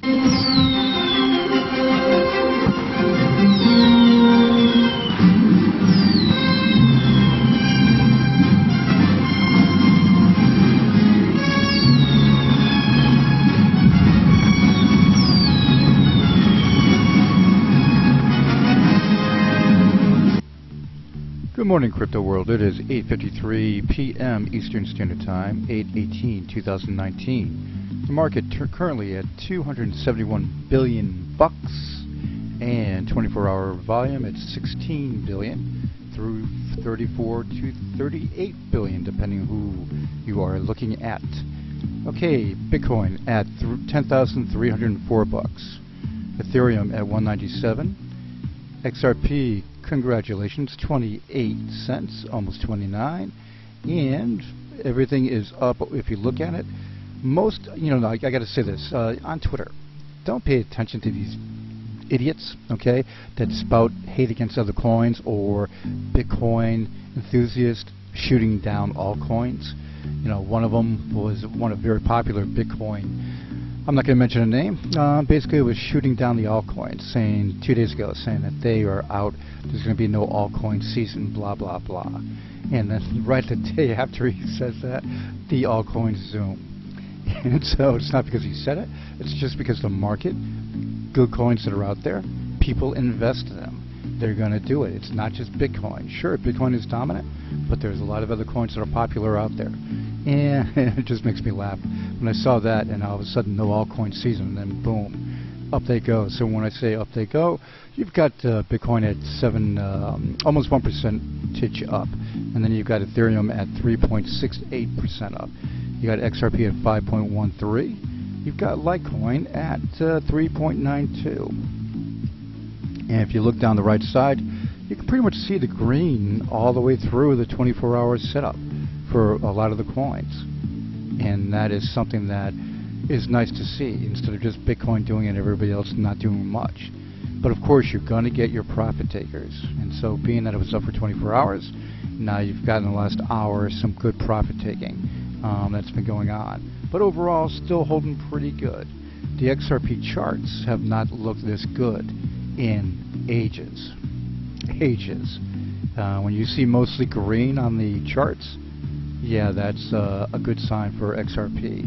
Good morning, crypto world. It is 8:53 p.m. Eastern Standard Time, 8/18/2019. The market currently at 271 billion bucks, and 24-hour volume at 16 billion through 34 to 38 billion, depending who you are looking at. Okay, Bitcoin at 10,304 bucks, Ethereum at 197, XRP. Congratulations, 28 cents, almost 29, and everything is up. If you look at it, most, I got to say this, on Twitter, don't pay attention to these idiots, okay, that spout hate against other coins or Bitcoin enthusiasts shooting down altcoins. One of them was one of very popular Bitcoin, I'm not going to mention a name, basically it was shooting down the altcoins, saying 2 days ago, saying that they are out, there's going to be no altcoin season, blah, blah, blah. And then right the day after he says that, the altcoins zoom. And so it's not because he said it, it's just because the market, good coins that are out there, people invest in them. They're going to do it. It's not just Bitcoin. Sure, Bitcoin is dominant, but there's a lot of other coins that are popular out there. And it just makes me laugh when I saw that, and all of a sudden no altcoin season, and then boom, up they go. So when I say up they go, you've got Bitcoin at almost 1% up, and then you've got Ethereum at 3.68% up. You got XRP at 5.13. You've got Litecoin at 3.92. And if you look down the right side, you can pretty much see the green all the way through the 24-hour setup for a lot of the coins. And that is something that is nice to see, instead of just Bitcoin doing it and everybody else not doing much. But of course, you're going to get your profit takers. And so being that it was up for 24 hours, now you've got in the last hour some good profit taking that's been going on. But overall, still holding pretty good. The XRP charts have not looked this good in ages. When you see mostly green on the charts, yeah, that's a good sign for XRP.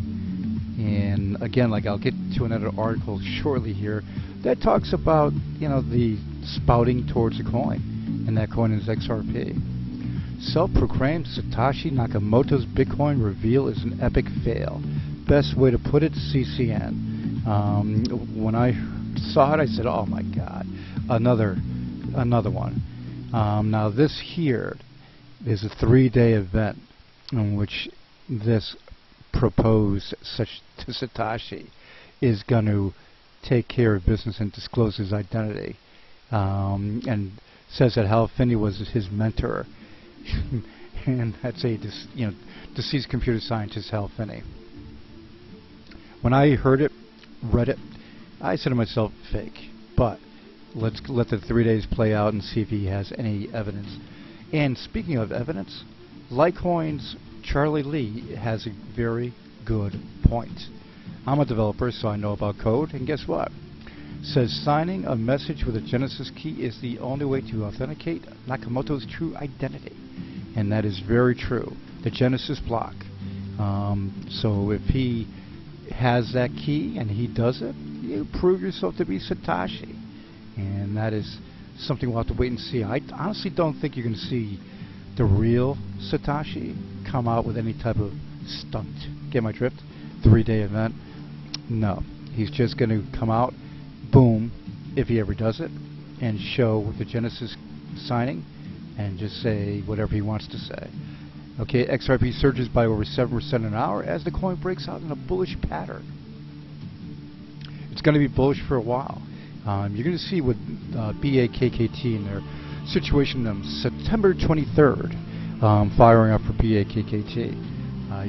And again, like I'll get to another article shortly here that talks about, the spouting towards a coin, and that coin is XRP. Self-proclaimed Satoshi Nakamoto's Bitcoin reveal is an epic fail. Best way to put it, CCN. When I saw it, I said, oh my God, another one. Now this here is a 3-day event in which this proposed Satoshi is going to take care of business and disclose his identity, and says that Hal Finney was his mentor, and that's a deceased computer scientist Hal Finney. When I heard it, read it, I said to myself, fake. But let's let the 3 days play out and see if he has any evidence. And speaking of evidence, Litecoin's Charlie Lee has a very good point. I'm a developer, so I know about code, and guess what? Says signing a message with a Genesis key is the only way to authenticate Nakamoto's true identity. And that is very true. The Genesis block. So if he has that key and he does it, you prove yourself to be Satoshi. And that is something we'll have to wait and see. I honestly don't think you're going to see the real Satoshi come out with any type of stunt. Get my drift? 3-day event? No. He's just going to come out, boom, if he ever does it, and show with the Genesis signing, and just say whatever he wants to say. Okay, XRP surges by over 7% an hour as the coin breaks out in a bullish pattern. It's going to be bullish for a while. You're going to see with BAKKT in their situation on September 23rd, firing up for BAKKT.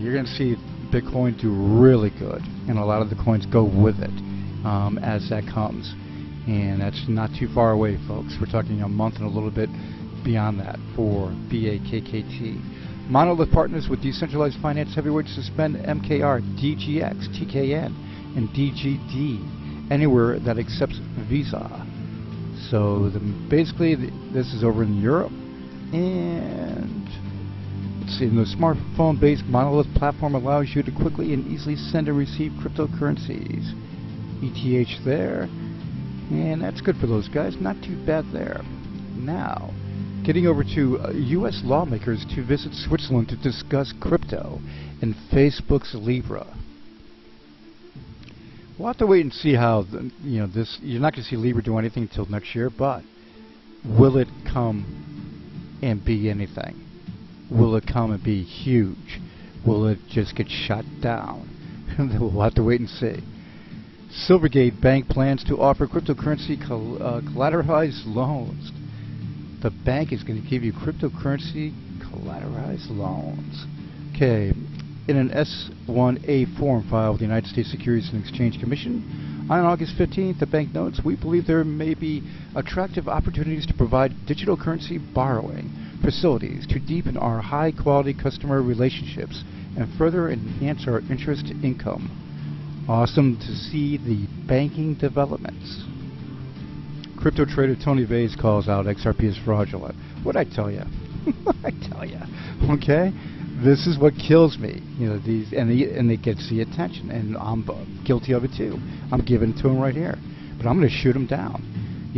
You're going to see Bitcoin do really good, and a lot of the coins go with it as that comes. And that's not too far away, folks. We're talking a month and a little bit beyond that for BAKKT. Monolith partners with decentralized finance heavyweights suspend MKR, DGX, TKN, and DGD anywhere that accepts Visa. So basically, this is over in Europe, and let's see, the smartphone-based monolith platform allows you to quickly and easily send and receive cryptocurrencies. ETH there, and that's good for those guys. Not too bad there. Now, getting over to U.S. lawmakers to visit Switzerland to discuss crypto and Facebook's Libra. We'll have to wait and see how this. You're not going to see Libra do anything until next year, but will it come and be anything? Will it come and be huge? Will it just get shut down? We'll have to wait and see. Silvergate Bank plans to offer cryptocurrency collateralized loans. The bank is going to give you cryptocurrency collateralized loans. Okay. In an S-1A form filed with the United States Securities and Exchange Commission on August 15th, the bank notes, we believe there may be attractive opportunities to provide digital currency borrowing facilities to deepen our high-quality customer relationships and further enhance our interest income. Awesome to see the banking developments. Crypto trader Tony Vase calls out XRP as fraudulent. What'd I tell you? I tell you. Okay? This is what kills me, these, and it gets the attention, and I'm guilty of it too. I'm giving it to him right here, but I'm going to shoot him down.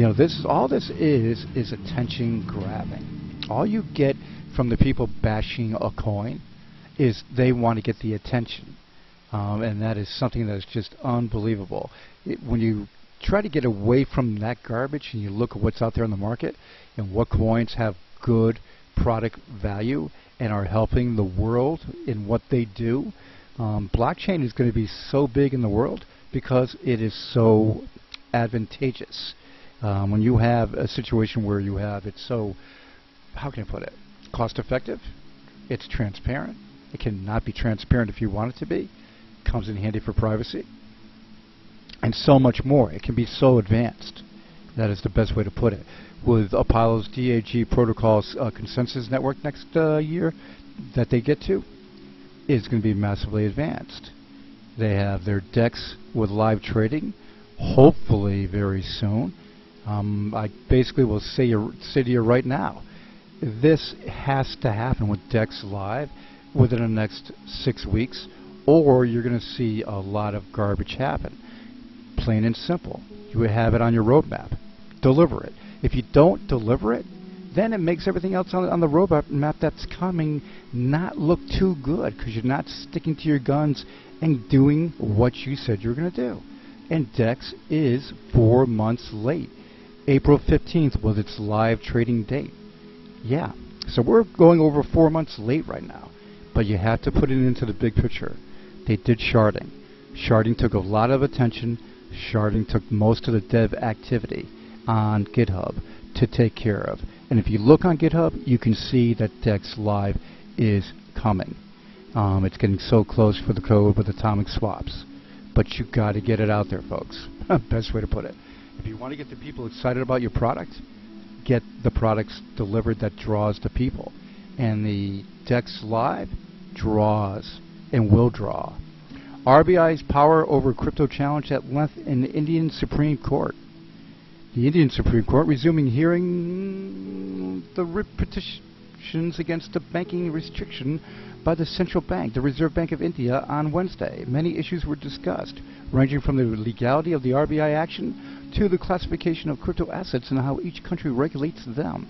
All this is attention grabbing. All you get from the people bashing a coin is they want to get the attention, and that is something that is just unbelievable. When you try to get away from that garbage and you look at what's out there in the market and what coins have good product value and are helping the world in what they do, blockchain is going to be so big in the world because it is so advantageous. When you have a situation where you have it's so, how can I put it, cost effective, it's transparent. It cannot be transparent if you want it to be. Comes in handy for privacy and so much more. It can be so advanced. That is the best way to put it. With Apollo's DAG protocol's consensus network next year that they get to, is going to be massively advanced. They have their DEX with live trading, hopefully very soon. I basically will say to you right now, this has to happen with DEX live within the next 6 weeks, or you're going to see a lot of garbage happen. Plain and simple. You would have it on your roadmap. Deliver it. If you don't deliver it, then it makes everything else on the roadmap that's coming not look too good because you're not sticking to your guns and doing what you said you were going to do. And DEX is 4 months late. April 15th was its live trading date. Yeah, so we're going over 4 months late right now, but you have to put it into the big picture. They did sharding. Sharding took a lot of attention. Sharding took most of the dev activity on GitHub to take care of. And if you look on GitHub, you can see that DEX Live is coming. It's getting so close for the code with atomic swaps. But you got to get it out there, folks. Best way to put it. If you want to get the people excited about your product, get the products delivered that draws the people. And the DEX Live draws and will draw. RBI's power over crypto challenge at length in the Indian Supreme Court. The Indian Supreme Court resuming hearing the petitions against the banking restriction by the central bank, the Reserve Bank of India, on Wednesday. Many issues were discussed, ranging from the legality of the RBI action to the classification of crypto assets and how each country regulates them.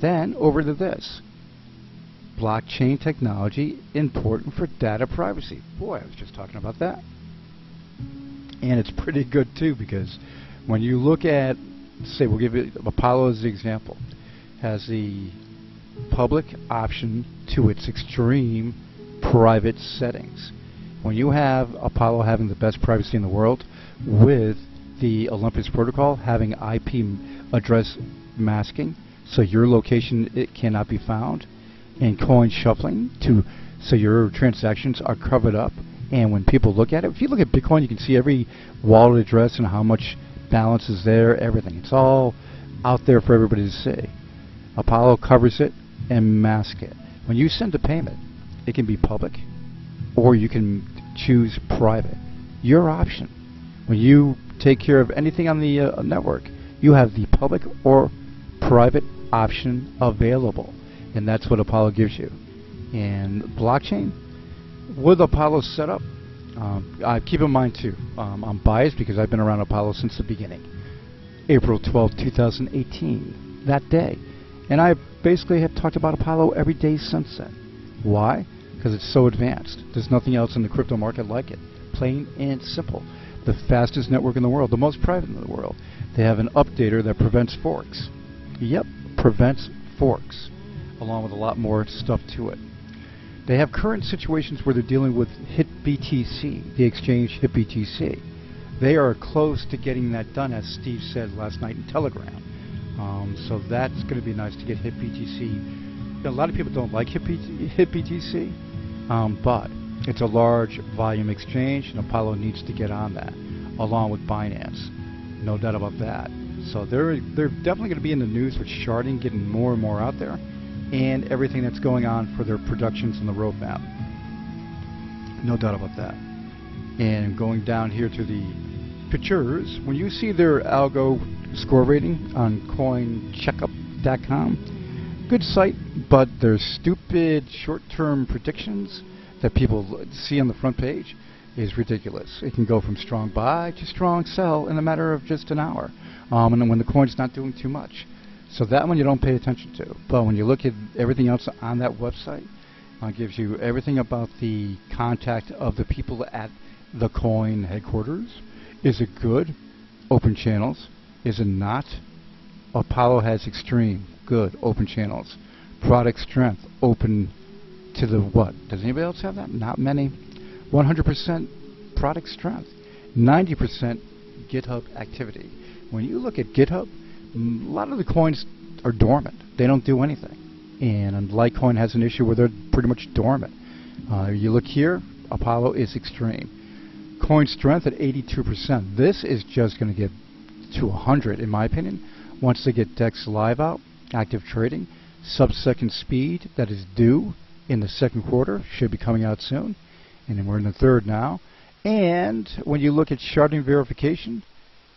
Then, over to this. Blockchain technology important for data privacy. Boy, I was just talking about that. And it's pretty good, too, because when you look at, say, we'll give it Apollo as the example, has the public option to its extreme private settings. When you have Apollo having the best privacy in the world with the Olympus protocol having IP address masking, so your location it cannot be found, and coin shuffling so your transactions are covered up, and when people look at it, if you look at Bitcoin, you can see every wallet address and how much balance is there, everything. It's all out there for everybody to see. Apollo covers it and masks it. When you send a payment, it can be public or you can choose private. Your option. When you take care of anything on the network, you have the public or private option available, and that's what Apollo gives you. And blockchain, with Apollo set up, I keep in mind too, I'm biased because I've been around Apollo since the beginning. April 12, 2018, that day. And I basically have talked about Apollo every day since then. Why? Because it's so advanced. There's nothing else in the crypto market like it. Plain and simple. The fastest network in the world, the most private in the world. They have an updater that prevents forks. Yep, prevents forks, along with a lot more stuff to it. They have current situations where they're dealing with Hitbtc, the exchange Hitbtc. They are close to getting that done, as Steve said last night in Telegram. So that's going to be nice to get Hitbtc. A lot of people don't like Hitbtc, but it's a large volume exchange, and Apollo needs to get on that, along with Binance. No doubt about that. So they're definitely going to be in the news with sharding, getting more and more out there, and everything that's going on for their productions and the roadmap. No doubt about that. And going down here to the pictures, when you see their algo score rating on coincheckup.com, good site, but their stupid short-term predictions that people see on the front page is ridiculous. It can go from strong buy to strong sell in a matter of just an hour, and when the coin's not doing too much. So that one you don't pay attention to. But when you look at everything else on that website, it gives you everything about the contact of the people at the coin headquarters. Is it good? Open channels. Is it not? Apollo has extreme, good, open channels. Product strength, open to the what? Does anybody else have that? Not many. 100% product strength. 90% GitHub activity. When you look at GitHub, a lot of the coins are dormant. They don't do anything. And Litecoin has an issue where they're pretty much dormant. You look here, Apollo is extreme. Coin strength at 82%. This is just going to get to 100 in my opinion. Once they get DEX live out, active trading, sub-second speed that is due in the second quarter, should be coming out soon. And then we're in the third now. And when you look at sharding verification,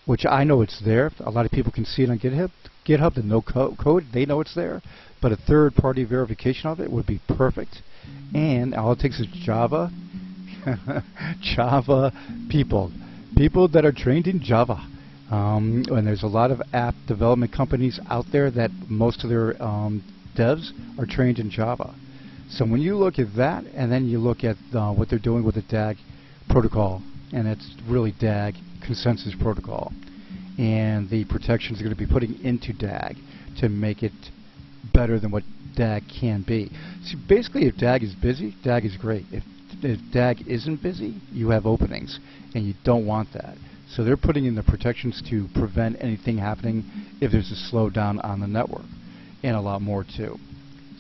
which I know it's there, a lot of people can see it on GitHub, the no code, they know it's there, but a third-party verification of it would be perfect. And all it takes is Java, Java people that are trained in Java. And there's a lot of app development companies out there that most of their devs are trained in Java. So when you look at that, and then you look at what they're doing with the DAG protocol, and it's really DAG consensus protocol, and the protections they're going to be putting into DAG to make it better than what DAG can be. See, basically, if DAG is busy, DAG is great. If DAG isn't busy, you have openings, and you don't want that. So they're putting in the protections to prevent anything happening if there's a slowdown on the network, and a lot more too.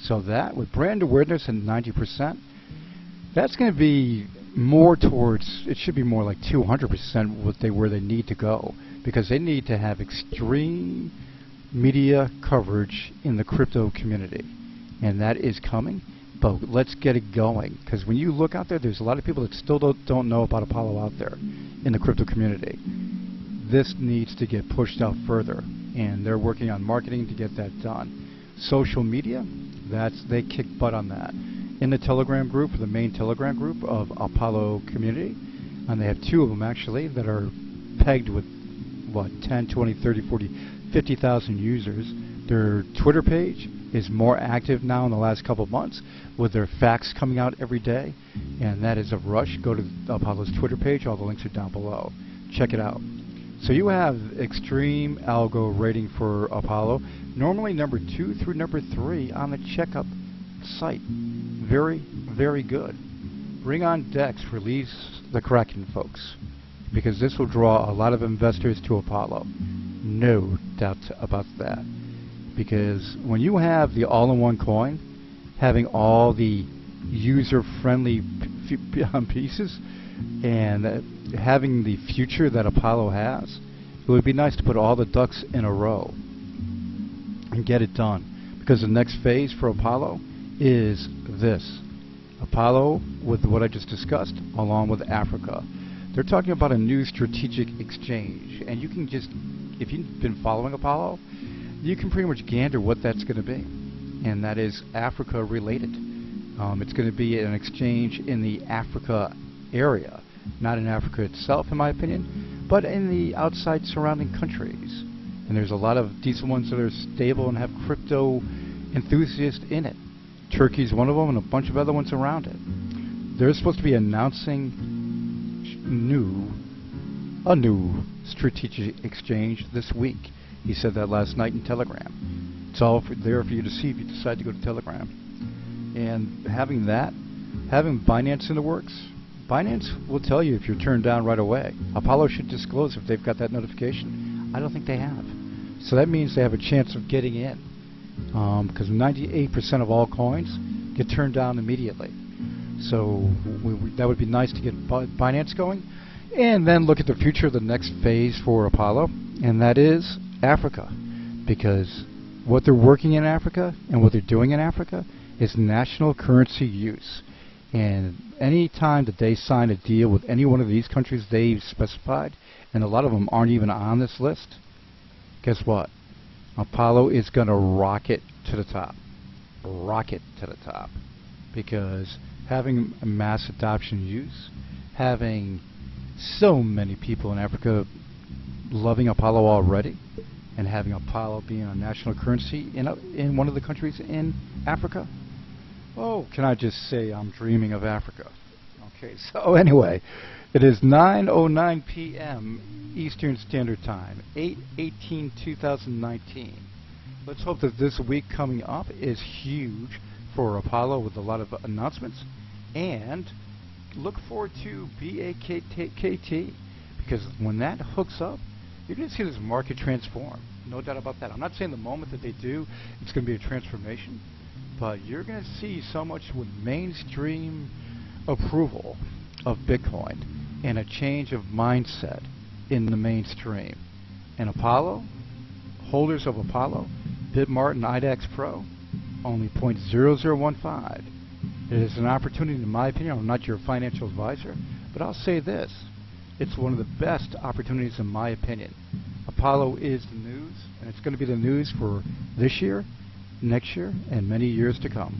So that, with brand awareness at 90%, that's going to be more towards, it should be more like 200% where they need to go, because they need to have extreme media coverage in the crypto community, and that is coming. But let's get it going, because when you look out there, there's a lot of people that still don't know about Apollo out there in the crypto community. This needs to get pushed out further, and they're working on marketing to get that done. Social media, they kick butt on that. In the Telegram group, the main Telegram group of Apollo community, and they have two of them actually that are pegged with what, 10, 20, 30, 40, 50,000 users. Their Twitter page is more active now in the last couple of months, with their facts coming out every day, and that is a rush. Go to Apollo's Twitter page. All the links are down below. Check it out. So you have extreme algo rating for Apollo, normally number 2 through number 3 on the checkup site. Very, very good. Bring on DEX, release the Kraken, folks, because this will draw a lot of investors to Apollo. No doubt about that. Because when you have the all-in-one coin, having all the user-friendly pieces, and having the future that Apollo has, it would be nice to put all the ducks in a row and get it done. Because the next phase for Apollo is this. Apollo, with what I just discussed, along with Africa. They're talking about a new strategic exchange, and you can just, if you've been following Apollo, you can pretty much gander what that's going to be, and that is Africa related. It's going to be an exchange in the Africa area, not in Africa itself, in my opinion, but in the outside surrounding countries. And there's a lot of decent ones that are stable and have crypto enthusiasts in it. Turkey's one of them, and a bunch of other ones around it. They're supposed to be announcing a new strategic exchange this week. He said that last night in Telegram. It's all there for you to see if you decide to go to Telegram. And having Binance in the works, Binance will tell you if you're turned down right away. Apollo should disclose if they've got that notification. I don't think they have. So that means they have a chance of getting in, because 98% of all coins get turned down immediately. So that would be nice to get Binance going. And then look at the future of the next phase for Apollo, and that is Africa. Because what they're working in Africa and what they're doing in Africa is national currency use. And any time that they sign a deal with any one of these countries they've specified, and a lot of them aren't even on this list, guess what? Apollo is going to rocket to the top. Rocket to the top. Because having a mass adoption use, having so many people in Africa loving Apollo already, and having Apollo being a national currency in one of the countries in Africa, oh, can I just say I'm dreaming of Africa. Okay, so anyway, it is 9:09 p.m. Eastern Standard Time, 8/18/2019. Let's hope that this week coming up is huge for Apollo with a lot of announcements, and look forward to Bakkt, because when that hooks up, you're going to see this market transform. No doubt about that. I'm not saying the moment that they do, it's going to be a transformation, but you're going to see so much with mainstream approval of Bitcoin and a change of mindset in the mainstream. And Apollo, holders of Apollo, BitMart and IDAX Pro, only 0.0015. It is an opportunity, in my opinion. I'm not your financial advisor, but I'll say this. It's one of the best opportunities in my opinion. Apollo is the news, and it's going to be the news for this year, next year, and many years to come.